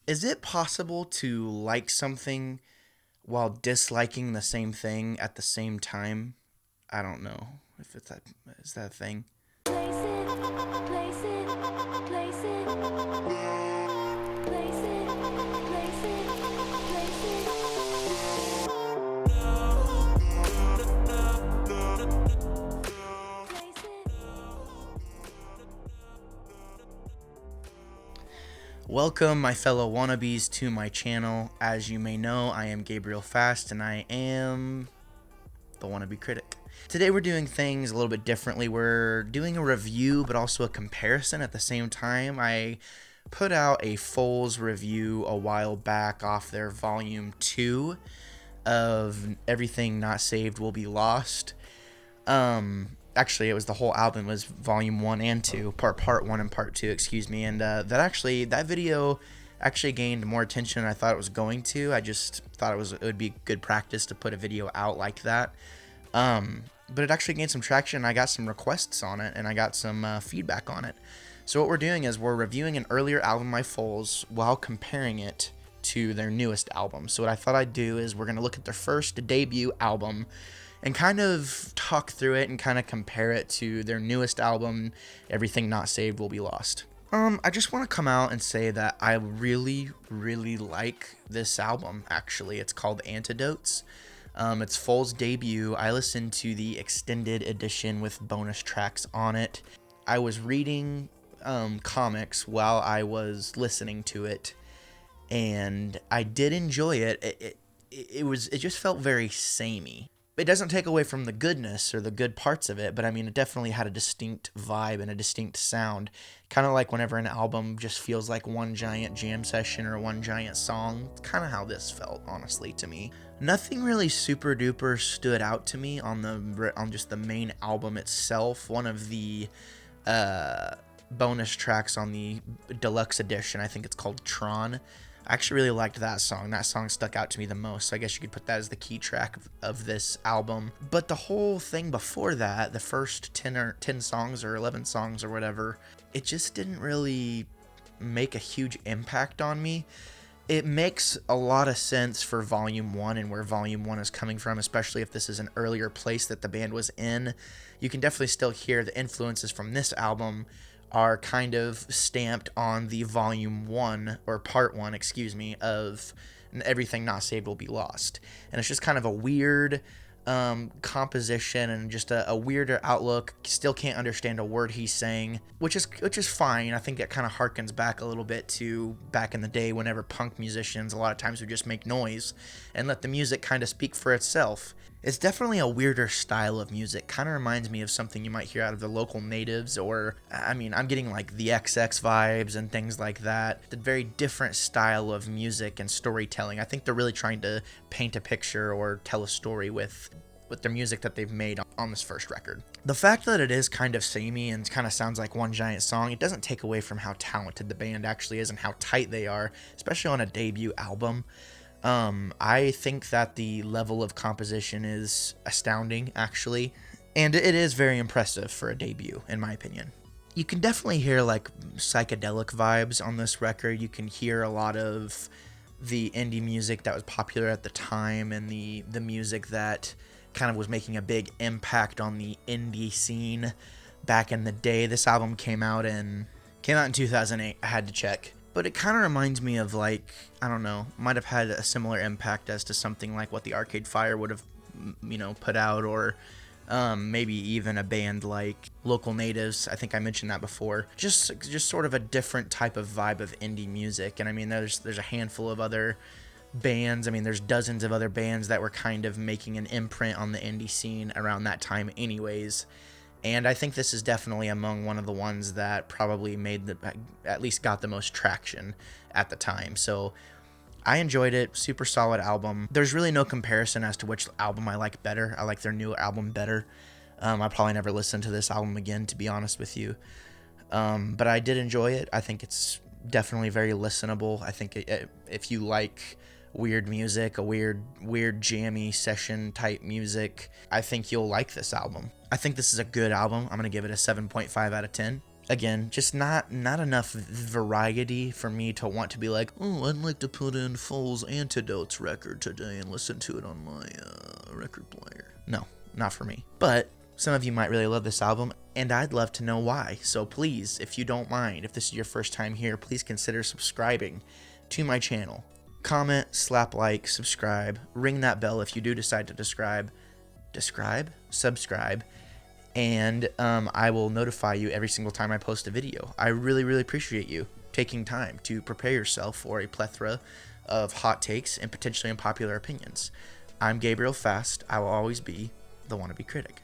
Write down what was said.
Is it possible to like something while disliking the same thing at the same time? I don't know if it's that is that a thing. Place it, place it, place it, place it, place it, place it. Welcome, my fellow wannabes, to my channel. As you may know, I am Gabriel Fast, and I am the wannabe critic. Today we're doing things a little bit differently. We're doing a review, but also a comparison at the same time. I put out a Foals review a while back off their Volume 2 of Everything Not Saved Will Be Lost. Actually, it was the whole album. It was Volume 1 and 2, part 1 and part 2, excuse me. And that video actually gained more attention than I thought it was going to. I just thought it would be good practice to put a video out like that. But it actually gained some traction. I got some requests on it, and I got some feedback on it. So what we're doing is we're reviewing an earlier album by Foals while comparing it to their newest album. So what I thought I'd do is we're going to look at their first debut album and kind of talk through it and kind of compare it to their newest album, Everything Not Saved Will Be Lost. I just want to come out and say that I really, really like this album, actually. It's called Antidotes. It's Foals' debut. I listened to the extended edition with bonus tracks on it. I was reading comics while I was listening to it, and I did enjoy it. It just felt very samey. It doesn't take away from the goodness or the good parts of it, but I mean, it definitely had a distinct vibe and a distinct sound. Kind of like whenever an album just feels like one giant jam session or one giant song. It's kind of how this felt, honestly, to me. Nothing really super duper stood out to me on just the main album itself. One of the bonus tracks on the deluxe edition, I think it's called Tron. I actually really liked that song. That song stuck out to me the most, so I guess you could put that as the key track of this album. But the whole thing before that, the first 10 songs or 11 songs or whatever, it just didn't really make a huge impact on me. It makes a lot of sense for Volume 1 and where Volume 1 is coming from, especially if this is an earlier place that the band was in. You can definitely still hear the influences from this album are kind of stamped on the Volume 1, or Part 1, excuse me, of Everything Not Saved Will Be Lost. And it's just kind of a weird composition and just a weirder outlook. Still can't understand a word he's saying, which is fine. I think that kind of harkens back a little bit to back in the day whenever punk musicians a lot of times would just make noise and let the music kind of speak for itself. It's definitely a weirder style of music. Kind of reminds me of something you might hear out of the local natives, or, I mean, I'm getting like the XX vibes and things like that. The very different style of music and storytelling. I think they're really trying to paint a picture or tell a story with their music that they've made on this first record. The fact that it is kind of samey and kind of sounds like one giant song, it doesn't take away from how talented the band actually is and how tight they are, especially on a debut album. I think that the level of composition is astounding, actually, and it is very impressive for a debut, in my opinion. You can definitely hear, like, psychedelic vibes on this record. You can hear a lot of the indie music that was popular at the time and the music that kind of was making a big impact on the indie scene back in the day. This album came out in 2008, I had to check. But it kind of reminds me of, like, I don't know, might have had a similar impact as to something like what the Arcade Fire would have, put out, or maybe even a band like Local Natives. I think I mentioned that before. Just sort of a different type of vibe of indie music. And I mean, there's a handful of other bands. I mean, there's dozens of other bands that were kind of making an imprint on the indie scene around that time anyways. And I think this is definitely among one of the ones that probably at least got the most traction at the time. So I enjoyed it. Super solid album. There's really no comparison as to which album I like better. I like their new album better. I'll probably never listen to this album again, to be honest with you. But I did enjoy it. I think it's definitely very listenable. I think if you like weird music, a weird jammy session type music, I think you'll like this album. I think this is a good album. I'm going to give it a 7.5 out of 10. Again, just not enough variety for me to want to be like, oh, I'd like to put in Foals' Antidotes record today and listen to it on my record player. No, not for me. But some of you might really love this album, and I'd love to know why. So please, if you don't mind, if this is your first time here, please consider subscribing to my channel. Comment, slap like, subscribe, ring that bell if you do decide to subscribe, and I will notify you every single time I post a video. I really, really appreciate you taking time to prepare yourself for a plethora of hot takes and potentially unpopular opinions. I'm Gabriel Fast. I will always be the wannabe critic.